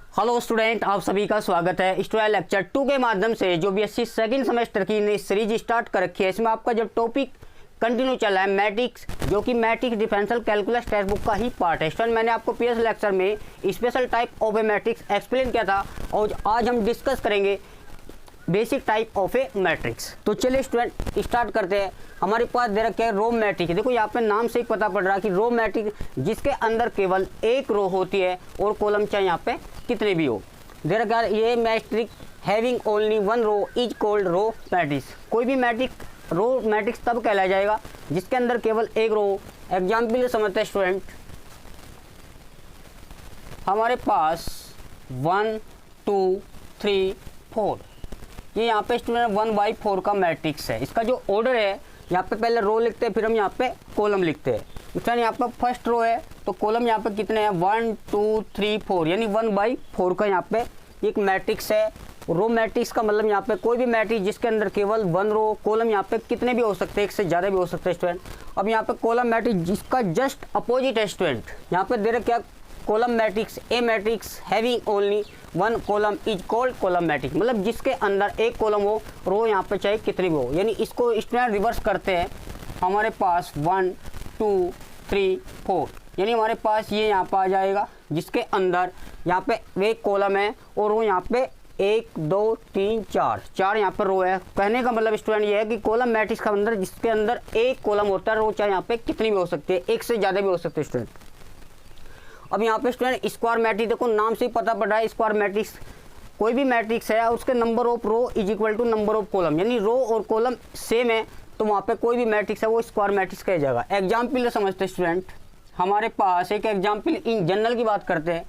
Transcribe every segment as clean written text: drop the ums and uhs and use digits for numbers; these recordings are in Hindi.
हेलो स्टूडेंट, आप सभी का स्वागत है स्टूडेंट लेक्चर 2 के माध्यम से। जो बीएससी सेकंड सेमेस्टर की नई सीरीज स्टार्ट कर रखी है, इसमें आपका जो टॉपिक कंटिन्यू चल रहा है मैट्रिक्स, जो कि matrix differential calculus text book का ही पार्ट है। स्टूडेंट, मैंने आपको प्रीवियस लेक्चर में special type of A matrix explain किया था और आज हम डिस्कस करेंगे basic type of A matrix. तो चलिए स्टूडेंट स्टार्ट करते हैं। हमारे पास दे रखा है रो मैट्रिक्स। देखो यहाँ पे नाम से ही पता पड़ रहा है कि रो मैट्रिक्स जिसके अंदर केवल एक रो होती है और कॉलम चाहे यहाँ पे कितने भी हो। दे रखा है ये matrix having only one row is called row matrix. कोई भी मैट्रिक्स रो मैट्रिक्स तब कहलाया जाएगा जिसके अंदर केवल एक रो। एग्जाम्पल समझते हैं स्टूडेंट, हमारे पास 1 2 3 4, ये यहाँ पे स्टूडेंट 1/4 का मैट्रिक्स है। इसका जो ऑर्डर है, यहाँ पे पहले रो लिखते हैं, फिर हम यहाँ पे कॉलम लिखते हैं। स्टूडेंट यहाँ पे फर्स्ट रो है तो कॉलम यहाँ पे कितने हैं 1 2 3 4, यानी 1/4 का यहाँ पे एक मैट्रिक्स है। रो मैट्रिक्स का मतलब यहाँ पे कोई भी मैट्रिक्स जिसके अंदर केवल वन रो, कॉलम यहाँ पे कितने भी हो सकते हैं, एक से ज़्यादा भी हो सकते हैं स्टूडेंट। अब यहाँ पे कॉलम मैट्रिक्स जिसका जस्ट अपोजिट है स्टूडेंट, यहाँ पे दे रहे क्या, column matrix A matrix having only one column is called column matrix. मतलब जिसके अंदर एक कॉलम हो, रो यहाँ पे चाहे कितनी भी हो। यानी इसको स्टूडेंट रिवर्स करते हैं, हमारे पास 1 2 3 4, यानी हमारे पास ये यहाँ पर आ जाएगा जिसके अंदर यहाँ पे एक कॉलम है और रो यहाँ पे 1 2 3 4 यहाँ पर रो है। कहने का मतलब स्टूडेंट ये है कि कॉलम मैट्रिक्स का अंदर जिसके अंदर एक कॉलम होता है, रो चाहे यहाँ पे कितनी भी हो सकती है, एक से ज़्यादा भी हो सकते हैं स्टूडेंट। अब यहाँ पे स्टूडेंट स्क्वायर मैट्रिक्स, देखो नाम से ही पता पड़ रहा है स्क्वायर मैट्रिक्स कोई भी मैट्रिक्स है उसके number of row is equal to number of column, यानी रो और कॉलम सेम है तो वहाँ पे कोई भी मैट्रिक्स है वो स्क्वायर मैट्रिक्स कहा जाएगा। एग्जाम्पल समझते हैं स्टूडेंट, हमारे पास एक एग्जाम्पल इन जनरल की बात करते हैं।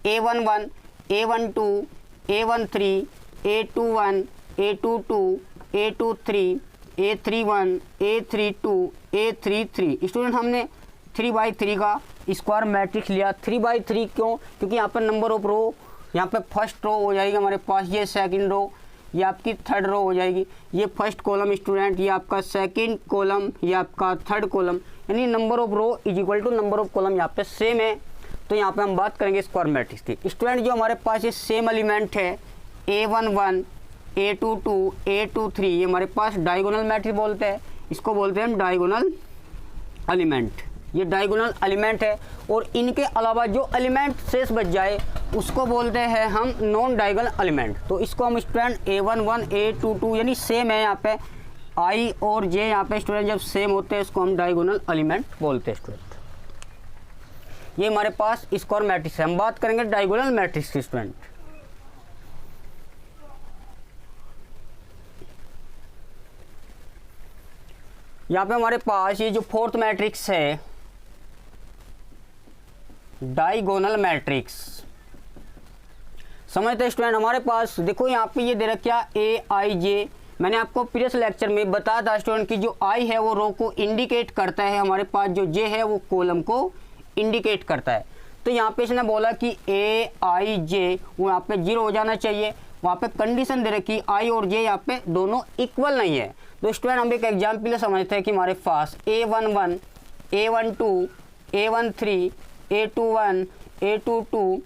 A11 A12 A13 A21 A22 A23 A31 A32 A33। Student हमने 3/3 का स्क्वायर मैट्रिक्स लिया। 3/3 क्यों? क्योंकि यहाँ पर नंबर ऑफ रो, यहाँ पे फर्स्ट रो हो जाएगी हमारे पास, ये सेकंड रो, ये आपकी थर्ड रो हो जाएगी, ये फर्स्ट कॉलम स्टूडेंट, ये आपका सेकंड कॉलम, ये आपका थर्ड कॉलम, यानी number of row is equal to number of column यहाँ पे सेम है। तो यहाँ पे हम बात करेंगे स्क्वायर मैट्रिक्स की। स्टूडेंट जो हमारे पास ये सेम एलिमेंट है A11 A22 A23, ये हमारे पास डायगोनल मैट्रिक्स बोलते हैं, इसको बोलते हैं हम डायगोनल एलिमेंट। ये डायगोनल एलिमेंट है और इनके अलावा जो एलिमेंट शेष बच जाए उसको बोलते हैं हम नॉन डायगोनल एलिमेंट। तो इसको हम स्टूडेंट A11 A22 यानी सेम है, यहाँ पे I और J यहाँ पे स्टूडेंट जब सेम होते हैं इसको हम डायगोनल एलिमेंट बोलते हैं स्टूडेंट। ये हमारे पास स्क्वायर मैट्रिक्स है। हम बात करेंगे डायगोनल मैट्रिक्स की स्टूडेंट। यहाँ पे हमारे पास ये जो फोर्थ मैट्रिक्स है डायगोनल मैट्रिक्स, समझते हैं स्टूडेंट। हमारे पास देखो यहाँ पे ये दे रखा A I J। मैंने आपको प्रीवियस लेक्चर में बताया था स्टूडेंट कि जो I है वो रो को इंडिकेट करता है, हमारे पास जो J है वो कॉलम को इंडिकेट करता है। तो यहाँ पे इसने बोला कि A I J वो यहाँ पे 0 हो जाना चाहिए। वहाँ पे कंडीशन दे रखी I और J यहाँ पे दोनों इक्वल नहीं है। तो स्टूडेंट हम एक एग्जाम्पल समझते हैं कि हमारे पास A11 A12 A13 A21 A22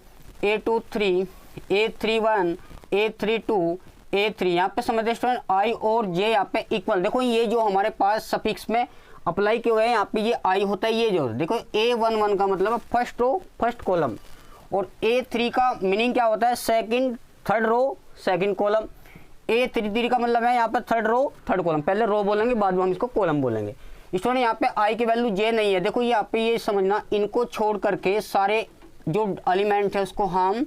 A23 A31 A32 A3, यहाँ पे समझते हैं स्टूडेंट I और J यहाँ पे इक्वल। देखो ये जो हमारे पास सफिक्स में अप्लाई किए हुए हैं, यहाँ पे ये I होता है, ये जो देखो A11 का मतलब है फर्स्ट रो फर्स्ट कॉलम, और A3 का मीनिंग क्या होता है, second third row second column. A33 का मतलब है यहाँ पे थर्ड रो थर्ड कॉलम। पहले रो बोलेंगे बाद में हम इसको कॉलम बोलेंगे। स्टूडेंट यहाँ पे I की वैल्यू J नहीं है। देखो यहाँ पे ये समझना, इनको छोड़ करके सारे जो एलिमेंट है उसको हम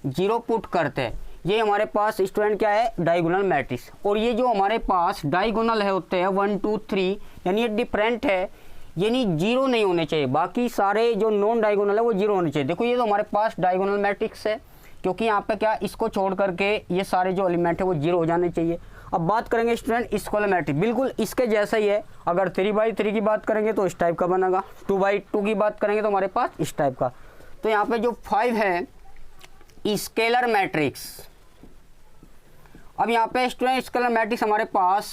0 पुट करते हैं। ये हमारे पास स्टूडेंट क्या है, डायगोनल मैट्रिक्स। और ये जो हमारे पास डायगोनल है होते हैं 1 2 3, यानी ये डिफरेंट है, यानी 0 नहीं होने चाहिए। बाकी सारे जो नॉन डायगोनल है वो 0 होने चाहिए। देखो ये तो हमारे पास डायगोनल मैट्रिक्स है, क्योंकि यहाँ पे क्या, इसको छोड़ करके ये सारे जो एलिमेंट है वो 0 हो जाने चाहिए। अब बात करेंगे स्टूडेंट स्क्वायर मैट्रिक्स, बिल्कुल इसके जैसा ही है। अगर 3/3 की बात करेंगे तो इस टाइप का बनेगा, 2/2 की बात करेंगे तो हमारे पास इस टाइप का। तो यहाँ पे जो 5 है स्केलर मैट्रिक्स। अब यहाँ पे स्टूडेंट स्केलर मैट्रिक्स हमारे पास,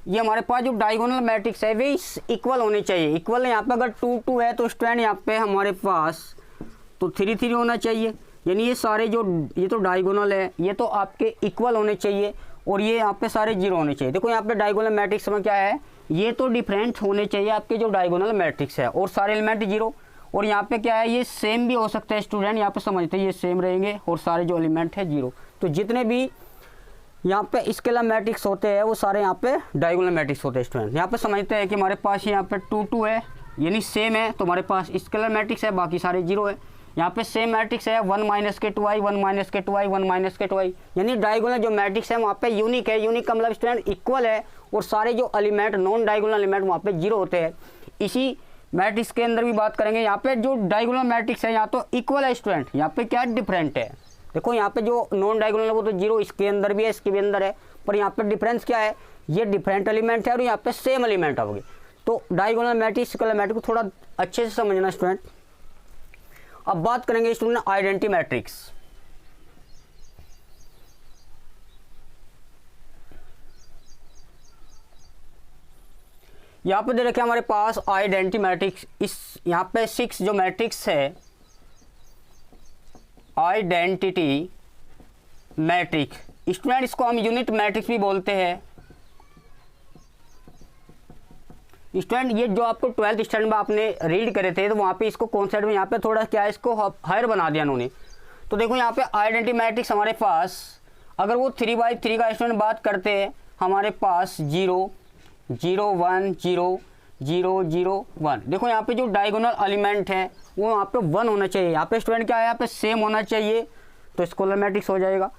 ये हमारे पास जो डायगोनल मैट्रिक्स है वे इक्वल होने चाहिए। इक्वल यहाँ पे अगर 2 2 है तो स्टूडेंट यहाँ पे हमारे पास तो 3 3 होना चाहिए। यानी ये सारे जो ये तो डायगोनल है, ये तो आपके इक्वल होने चाहिए और ये यहाँ पे सारे जीरो होने चाहिए। देखो यहाँ पे डायगोनल मैट्रिक्स में क्या है, ये तो डिफरेंट होने चाहिए आपके जो डायगोनल मैट्रिक्स है और सारे एलिमेंट जीरो। और यहाँ पे क्या है, ये सेम भी हो सकता है स्टूडेंट, यहाँ पे समझते हैं ये सेम रहेंगे और सारे जो एलिमेंट है जीरो। तो जितने भी यहाँ पे स्केलर मैट्रिक्स होते हैं वो सारे यहाँ पे डायगोनल मैट्रिक्स होते हैं स्टूडेंट। यहाँ पे समझते हैं कि हमारे पास यहाँ पे 2 2 है यानी सेम है, तो हमारे पास स्केलर मैट्रिक्स है, बाकी सारे जीरो है। यहाँ पे सेम मैट्रिक्स है 1 - के 2i 1 - के 2i 1 - के 2i, यानी डायगोनल जो मैट्रिक्स है वहाँ पे यूनिक है। यूनिक का मतलब स्टूडेंट इक्वल है और सारे जो एलिमेंट नॉन डायगोनल एलिमेंट वहाँ पे जीरो होते हैं। इसी मैट्रिक्स के अंदर भी बात करेंगे, यहाँ पे जो डायगोनल मैट्रिक्स है यहाँ तो इक्वल है स्टूडेंट, यहाँ पे क्या डिफरेंट है। देखो यहाँ पे जो नॉन डायगोनल है वो तो जीरो इसके अंदर भी है इसके भी अंदर है, पर यहाँ पे डिफरेंस क्या है, ये डिफरेंट एलिमेंट है और यहाँ पे सेम एलिमेंट होंगे। तो डायगोनल मैट्रिक्स स्केलर मैट्रिक्स को थोड़ा अच्छे से समझना स्टूडेंट। अब बात करेंगे स्टूडेंट आइडेंटिटी मैट्रिक्स। यहाँ पे दे रखे हमारे पास आइडेंटिटी मैट्रिक्स, इस यहाँ पे 6 जो मैट्रिक्स है आइडेंटिटी मैट्रिक्स, स्टूडेंट इसको हम यूनिट मैट्रिक्स भी बोलते हैं। स्टूडेंट ये जो आपको 12th स्टैंडर्ड में आपने रीड करे थे तो वहाँ पे इसको कॉन्सेप्ट में यहाँ पे थोड़ा क्या है, इसको हायर बना दिया उन्होंने। तो देखो यहाँ पे आइडेंटिटी मैट्रिक्स हमारे पास अगर वो 3x3 का स्टूडेंट बात करते हैं, हमारे पास 0 0 1 0 0 0 1। देखो यहाँ पे जो डायगोनल एलिमेंट है वो यहाँ पे 1 होना चाहिए। यहाँ पे स्टूडेंट क्या है, यहाँ पे सेम होना चाहिए तो स्केलर मैट्रिक्स हो जाएगा।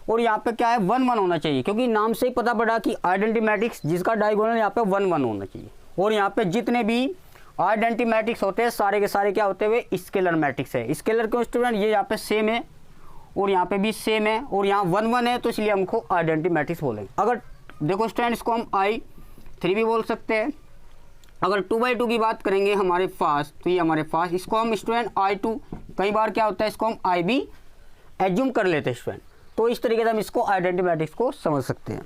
और यहाँ पे क्या है 1 1 होना चाहिए, क्योंकि नाम से ही पता पड़ा कि आइडेंटिटी मैट्रिक्स जिसका डायगोनल यहाँ पे 1 1 होना चाहिए। और यहाँ पे जितने भी आइडेंटिटी मैट्रिक्स होते हैं सारे के सारे क्या होते हुए स्केलर मैट्रिक्स है। स्केलर क्यों स्टूडेंट, ये यहाँ पे सेम है और यहाँ पे भी सेम है और यहाँ 1 1 है, तो इसलिए हमको आइडेंटिटी मैट्रिक्स बोलेंगे। अगर देखो स्टूडेंट इसको हम I3 भी बोल सकते हैं। अगर 2x2 की बात करेंगे हमारे पास, तो ये हमारे पास इसको हम स्टूडेंट I2, कई बार क्या होता है इसको हम I भी एज्यूम कर लेते हैं स्टूडेंट। तो इस तरीके से हम इसको आइडेंटिटी मैट्रिक्स को समझ सकते हैं।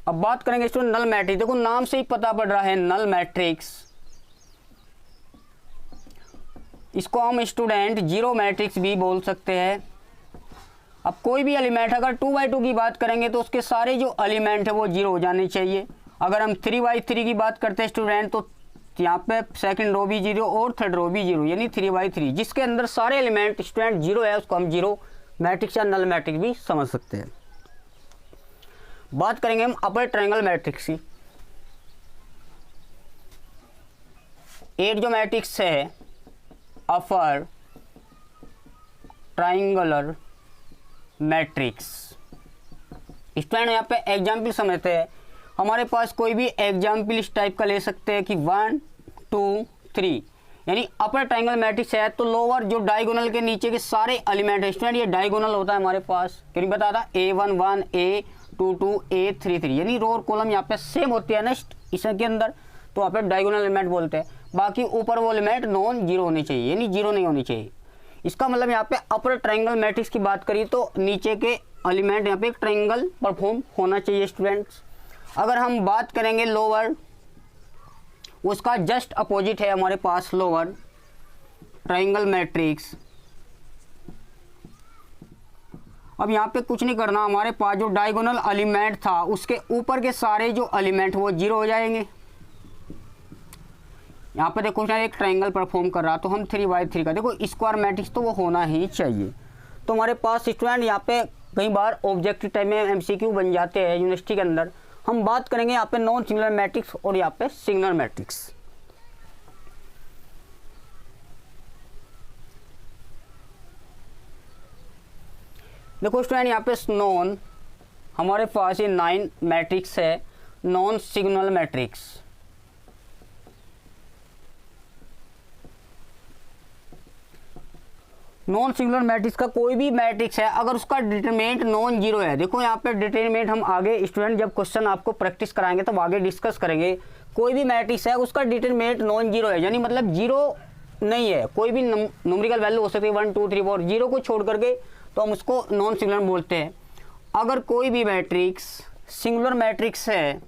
अब बात करेंगे स्टूडेंट नल मैट्रिक्स। देखो नाम से ही पता पड़ रहा है नल मैट्रिक्स, इसको हम स्टूडेंट जीरो मैट्रिक्स भी बोल सकते हैं। अब कोई भी एलिमेंट अगर 2x2 की बात करेंगे तो उसके सारे जो एलिमेंट है वो जीरो हो जाने चाहिए। अगर हम 3x3 की बात करते हैं स्टूडेंट तो यहाँ पे सेकंड रो भी जीरो और थर्ड रो भी जीरो, यानी 3x3 जिसके अंदर सारे एलिमेंट स्टूडेंट जीरो है उसको हम जीरो मैट्रिक्स या नल मैट्रिक्स भी समझ सकते हैं। बात करेंगे हम अपर ट्रायंगल मैट्रिक्स की। 8 जो मैट्रिक्स है अपर ट्रायंगुलर मैट्रिक्स, स्टूडेंट यहाँ पे एग्जाम्पल समझते हैं। हमारे पास कोई भी एग्जाम्पल इस टाइप का ले सकते हैं कि 1 2 3, यानी अपर ट्रायंगल मैट्रिक्स है तो लोअर जो डायगोनल के नीचे के सारे एलिमेंट है स्टूडेंट ये डायगोनल होता है हमारे पास। क्योंकि बता था A1 1 A2 2 A3 3, यानी रो और कॉलम यहाँ पे सेम होती है ना इसके अंदर, तो यहाँ पे डायगोनल एलिमेंट बोलते हैं। बाकी ऊपर वो एलिमेंट नॉन जीरो होने चाहिए, यानी जीरो नहीं होनी चाहिए। इसका मतलब यहाँ पे अपर ट्रायंगल मैट्रिक्स की बात करी तो नीचे के एलिमेंट यहाँ पे एक ट्रायंगल परफॉर्म होना चाहिए स्टूडेंट्स। अगर हम बात करेंगे लोअर, उसका जस्ट अपोजिट है हमारे पास लोअर ट्रायंगल मैट्रिक्स। अब यहाँ पे कुछ नहीं करना, हमारे पास जो डायगोनल एलिमेंट था उसके ऊपर के सारे जो एलिमेंट वो जीरो हो जाएंगे। यहाँ पे देखो एक ट्रायंगल परफॉर्म कर रहा तो हम 3x3 का देखो स्क्वायर मैट्रिक्स तो वो होना ही चाहिए। तो हमारे पास स्टूडेंट यहाँ पे कई बार ऑब्जेक्टिव टाइप में MCQ बन जाते हैं यूनिवर्सिटी के अंदर। हम बात करेंगे यहाँ पे नॉन सिंगुलर मैट्रिक्स और यहाँ पे सिंगुलर मैट्रिक्स। देखो स्टूडेंट यहाँ पे नॉन हमारे पास ये 9 मैट्रिक्स है, non singular matrix. Non singular matrix का कोई भी मैट्रिक्स है अगर उसका डिटरमिनेंट नॉन जीरो है, देखो यहाँ पे डिटरमिनेंट हम आगे स्टूडेंट जब क्वेश्चन आपको प्रैक्टिस कराएंगे तब आगे डिस्कस करेंगे। कोई भी मैट्रिक्स है उसका डिटरमिनेंट नॉन जीरो है, यानी मतलब जीरो नहीं है, कोई भी न्यूमेरिकल वैल्यू हो सकती है 1 2 3 4, जीरो को छोड़ करके तो हम उसको नॉन सिंगुलर बोलते हैं। अगर कोई भी मैट्रिक्स सिंगुलर मैट्रिक्स है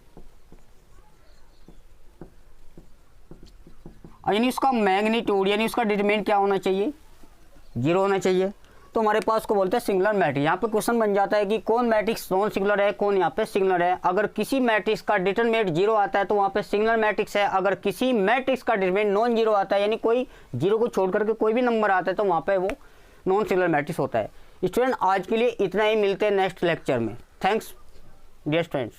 यानी उसका मैग्नीट्यूड यानी उसका डिटरमिनेंट क्या होना चाहिए, 0 होना चाहिए। तो हमारे पास को बोलते हैं सिंगुलर मैट्रिक्स। यहाँ पे क्वेश्चन बन जाता है कि कौन मैट्रिक्स नॉन सिंगुलर है, कौन यहाँ पे सिंगुलर है। अगर किसी मैट्रिक्स का डिटरमिनेंट 0 आता है तो वहाँ पे सिंगुलर मैट्रिक्स है। अगर किसी मैट्रिक्स का डिटरमिनेंट नॉन 0 आता है यानी कोई 0 को छोड़ करके कोई भी नंबर आता है तो वहाँ पे वो नॉन सिंगुलर मैट्रिक्स होता है। स्टूडेंट आज के लिए इतना ही, मिलते हैं नेक्स्ट लेक्चर में। Thanks dear students.